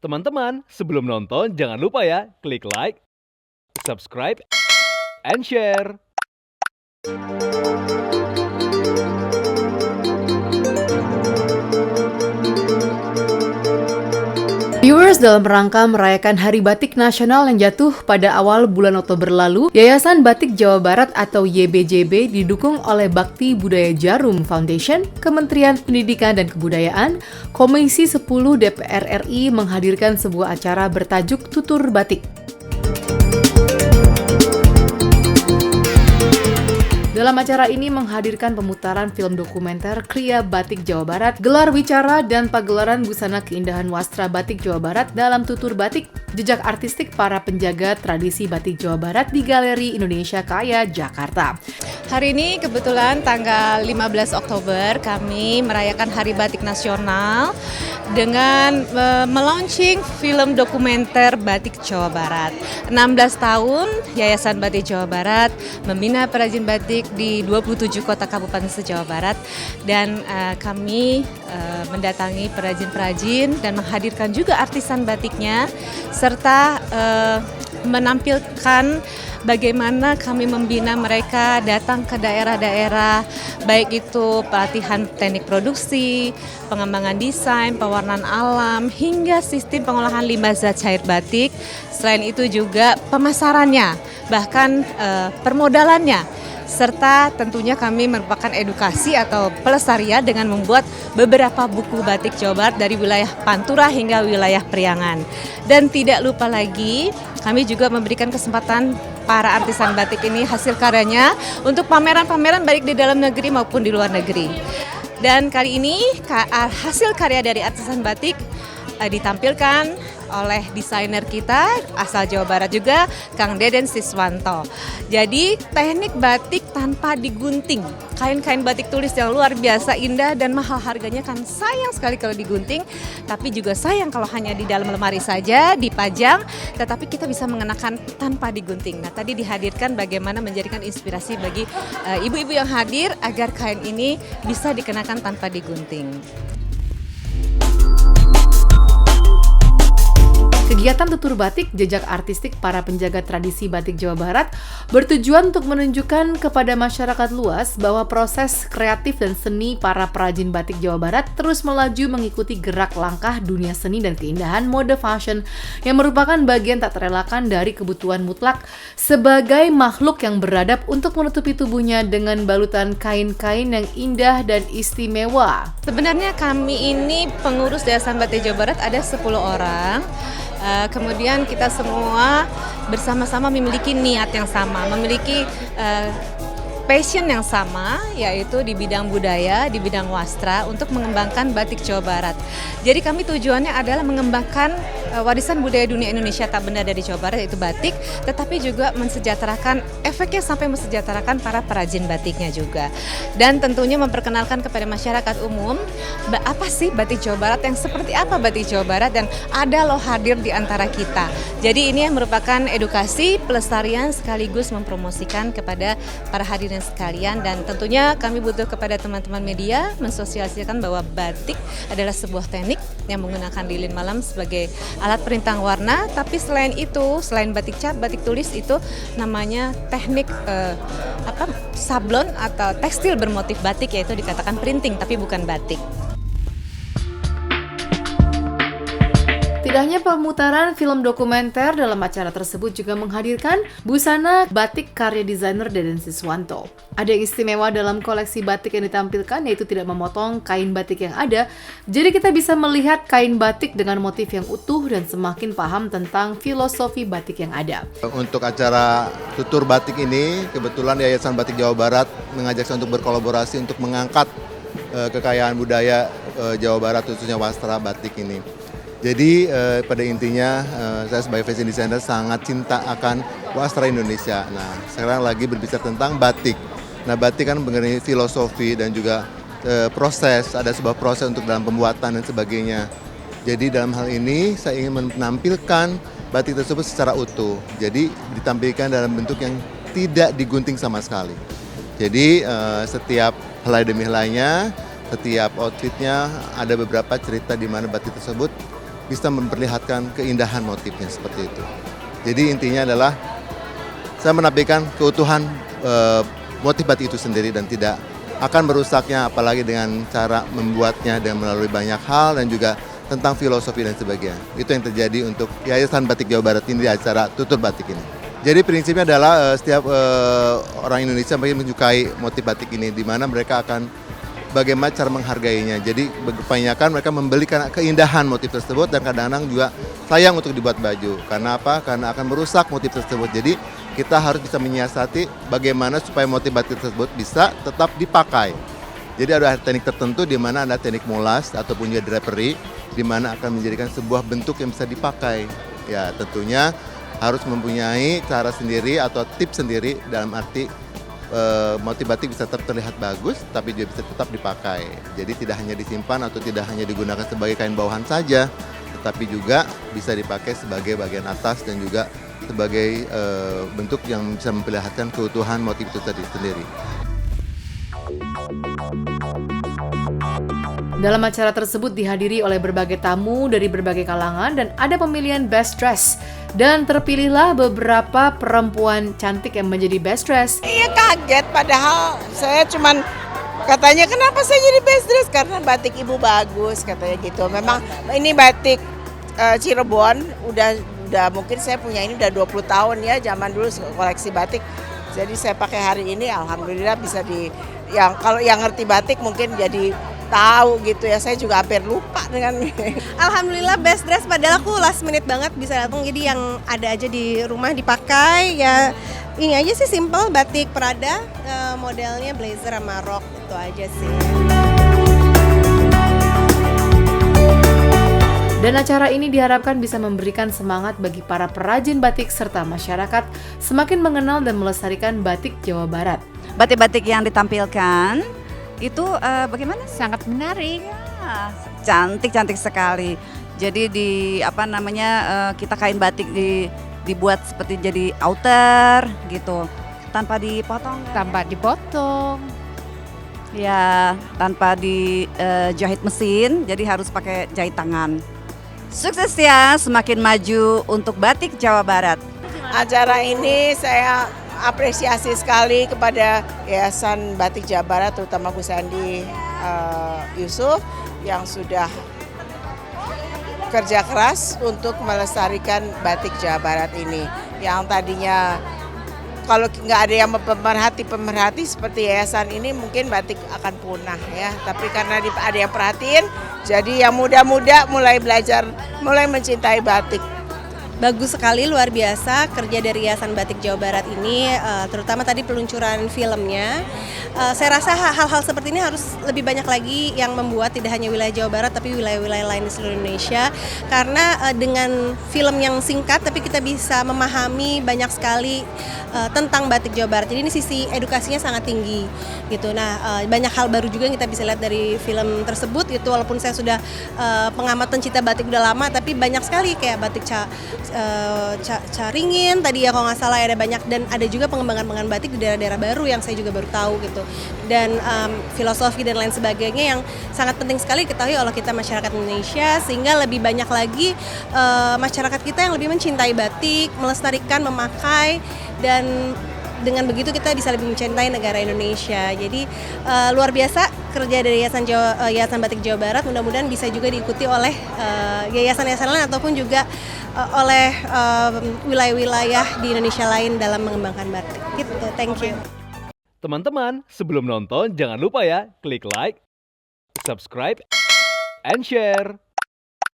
Teman-teman, sebelum nonton jangan lupa ya, klik like, subscribe, and share. Viewers, dalam rangka merayakan Hari Batik Nasional yang jatuh pada awal bulan Oktober lalu, Yayasan Batik Jawa Barat atau YBJB didukung oleh Bakti Budaya Jarum Foundation, Kementerian Pendidikan dan Kebudayaan, Komisi 10 DPR RI menghadirkan sebuah acara bertajuk Tutur Batik. Dalam acara ini menghadirkan pemutaran film dokumenter Kriya Batik Jawa Barat, gelar wicara dan pagelaran busana keindahan wastra batik Jawa Barat dalam tutur batik, jejak artistik para penjaga tradisi batik Jawa Barat di Galeri Indonesia Kaya, Jakarta. Hari ini kebetulan tanggal 15 Oktober kami merayakan Hari Batik Nasional dengan melaunching film dokumenter Batik Jawa Barat. 16 tahun Yayasan Batik Jawa Barat membina perajin batik di 27 kota kabupaten se-Jawa Barat dan kami mendatangi perajin-perajin dan menghadirkan juga artisan batiknya serta menampilkan bagaimana kami membina mereka datang ke daerah-daerah, baik itu pelatihan teknik produksi, pengembangan desain, pewarnaan alam, hingga sistem pengolahan limbah zat cair batik. Selain itu juga pemasarannya, bahkan permodalannya. Serta tentunya kami merupakan edukasi atau pelestarian dengan membuat beberapa buku batik Jawa Barat dari wilayah Pantura hingga wilayah Priangan. Dan tidak lupa lagi, kami juga memberikan kesempatan para artisan batik ini hasil karyanya untuk pameran-pameran baik di dalam negeri maupun di luar negeri. Dan kali ini hasil karya dari artisan batik ditampilkan oleh desainer kita asal Jawa Barat juga, Kang Deden Siswanto. Jadi teknik batik tanpa digunting, kain-kain batik tulis yang luar biasa indah dan mahal harganya kan sayang sekali kalau digunting, tapi juga sayang kalau hanya di dalam lemari saja dipajang, tetapi kita bisa mengenakan tanpa digunting. Nah, tadi dihadirkan bagaimana menjadikan inspirasi bagi ibu-ibu yang hadir agar kain ini bisa dikenakan tanpa digunting. Kegiatan tutur batik, jejak artistik para penjaga tradisi batik Jawa Barat bertujuan untuk menunjukkan kepada masyarakat luas bahwa proses kreatif dan seni para perajin batik Jawa Barat terus melaju mengikuti gerak langkah dunia seni dan keindahan mode fashion yang merupakan bagian tak terelakkan dari kebutuhan mutlak sebagai makhluk yang beradab untuk menutupi tubuhnya dengan balutan kain-kain yang indah dan istimewa. Sebenarnya kami ini pengurus Yayasan Batik Jawa Barat ada 10 orang. Kemudian kita semua bersama-sama memiliki niat yang sama, memiliki passion yang sama, yaitu di bidang budaya, di bidang wastra untuk mengembangkan batik Jawa Barat. Jadi kami tujuannya adalah mengembangkan warisan budaya dunia Indonesia tak benda dari Jawa Barat, yaitu batik, tetapi juga mensejahterakan, efeknya sampai mensejahterakan para perajin batiknya juga. Dan tentunya memperkenalkan kepada masyarakat umum, apa sih batik Jawa Barat, yang seperti apa batik Jawa Barat, dan ada loh hadir di antara kita. Jadi ini merupakan edukasi, pelestarian sekaligus mempromosikan kepada para hadirin sekalian, dan tentunya kami butuh kepada teman-teman media mensosialisasikan bahwa batik adalah sebuah teknik yang menggunakan lilin malam sebagai alat perintang warna, tapi selain itu, selain batik cap, batik tulis itu namanya teknik sablon atau tekstil bermotif batik, yaitu dikatakan printing tapi bukan batik. Tidak hanya pemutaran film dokumenter, dalam acara tersebut juga menghadirkan busana batik karya desainer Deden Siswanto. Ada yang istimewa dalam koleksi batik yang ditampilkan, yaitu tidak memotong kain batik yang ada, jadi kita bisa melihat kain batik dengan motif yang utuh dan semakin paham tentang filosofi batik yang ada. Untuk acara tutur batik ini, kebetulan Yayasan Batik Jawa Barat mengajak saya untuk berkolaborasi untuk mengangkat kekayaan budaya Jawa Barat, khususnya wastra batik ini. Jadi pada intinya saya sebagai fashion designer sangat cinta akan wastra Indonesia. Nah, sekarang lagi berbicara tentang batik. Nah, batik kan mengenai filosofi dan juga proses, ada sebuah proses untuk dalam pembuatan dan sebagainya. Jadi dalam hal ini saya ingin menampilkan batik tersebut secara utuh. Jadi ditampilkan dalam bentuk yang tidak digunting sama sekali. Jadi setiap helai demi helainya, setiap outfitnya ada beberapa cerita di mana batik tersebut bisa memperlihatkan keindahan motifnya seperti itu. Jadi intinya adalah saya menampilkan keutuhan motif batik itu sendiri dan tidak akan merusaknya, apalagi dengan cara membuatnya dengan melalui banyak hal dan juga tentang filosofi dan sebagainya. Itu yang terjadi untuk Yayasan Batik Jawa Barat ini di acara Tutur Batik ini. Jadi prinsipnya adalah setiap orang Indonesia makin menyukai motif batik ini, di mana mereka akan bagaimana cara menghargainya. Jadi kebanyakan mereka membelikan keindahan motif tersebut dan kadang-kadang juga sayang untuk dibuat baju. Karena apa? Karena akan merusak motif tersebut. Jadi kita harus bisa menyiasati bagaimana supaya motif batik tersebut bisa tetap dipakai. Jadi ada teknik tertentu di mana ada teknik molas ataupun juga drapery, di mana akan menjadikan sebuah bentuk yang bisa dipakai. Ya tentunya harus mempunyai cara sendiri atau tips sendiri dalam arti motif batik bisa terlihat bagus tapi juga bisa tetap dipakai. Jadi tidak hanya disimpan atau tidak hanya digunakan sebagai kain bawahan saja, tetapi juga bisa dipakai sebagai bagian atas dan juga sebagai bentuk yang bisa memperlihatkan keutuhan motif itu tadi sendiri. Dalam acara tersebut dihadiri oleh berbagai tamu dari berbagai kalangan dan ada pemilihan best dress. Dan terpilihlah beberapa perempuan cantik yang menjadi best dress. Iya kaget, padahal saya cuman katanya kenapa saya jadi best dress karena batik ibu bagus katanya gitu. Memang ini batik Cirebon udah mungkin saya punya ini udah 20 tahun ya, zaman dulu koleksi batik. Jadi saya pakai hari ini alhamdulillah bisa kalau yang ngerti batik mungkin jadi tahu gitu ya, saya juga hampir lupa dengan Alhamdulillah best dress, padahal aku last minute banget bisa datang, jadi yang ada aja di rumah dipakai ya. Ini aja sih simple, batik Prada, modelnya blazer sama rok, itu aja sih. Dan acara ini diharapkan bisa memberikan semangat bagi para perajin batik serta masyarakat semakin mengenal dan melestarikan batik Jawa Barat. Batik-batik yang ditampilkan itu bagaimana? Sangat menarik. Ya, cantik sekali. Jadi kita kain batik dibuat seperti jadi outer gitu, tanpa dipotong. Tanpa dipotong. Ya, tanpa dijahit mesin, jadi harus pakai jahit tangan. Sukses ya, semakin maju untuk batik Jawa Barat. acara ini saya apresiasi sekali kepada Yayasan Batik Jawa Barat, terutama Gus Andi Yusuf yang sudah kerja keras untuk melestarikan batik Jawa Barat ini. Yang tadinya kalau nggak ada yang pemerhati seperti yayasan ini mungkin batik akan punah ya. Tapi karena ada yang perhatiin, jadi yang muda-muda mulai belajar, mulai mencintai batik. Bagus sekali, luar biasa kerja dari Yayasan Batik Jawa Barat ini, terutama tadi peluncuran filmnya. Saya rasa hal-hal seperti ini harus lebih banyak lagi yang membuat tidak hanya wilayah Jawa Barat tapi wilayah-wilayah lain di seluruh Indonesia. Karena dengan film yang singkat tapi kita bisa memahami banyak sekali tentang batik Jawa Barat. Jadi ini sisi edukasinya sangat tinggi gitu. Nah, banyak hal baru juga yang kita bisa lihat dari film tersebut gitu. Walaupun saya sudah pengamat pencinta batik udah lama, tapi banyak sekali kayak batik Caringin tadi ya kalau nggak salah ada banyak, dan ada juga pengembangan batik di daerah-daerah baru yang saya juga baru tahu gitu, dan filosofi dan lain sebagainya yang sangat penting sekali diketahui oleh kita masyarakat Indonesia, sehingga lebih banyak lagi masyarakat kita yang lebih mencintai batik, melestarikan, memakai, dan dengan begitu kita bisa lebih mencintai negara Indonesia. Jadi luar biasa kerja dari Yayasan Batik Jawa Barat. Mudah-mudahan bisa juga diikuti oleh yayasan-yayasan lain ataupun juga oleh wilayah-wilayah di Indonesia lain dalam mengembangkan batik. Gitu. Thank you. Teman-teman, sebelum nonton jangan lupa ya klik like, subscribe, and share.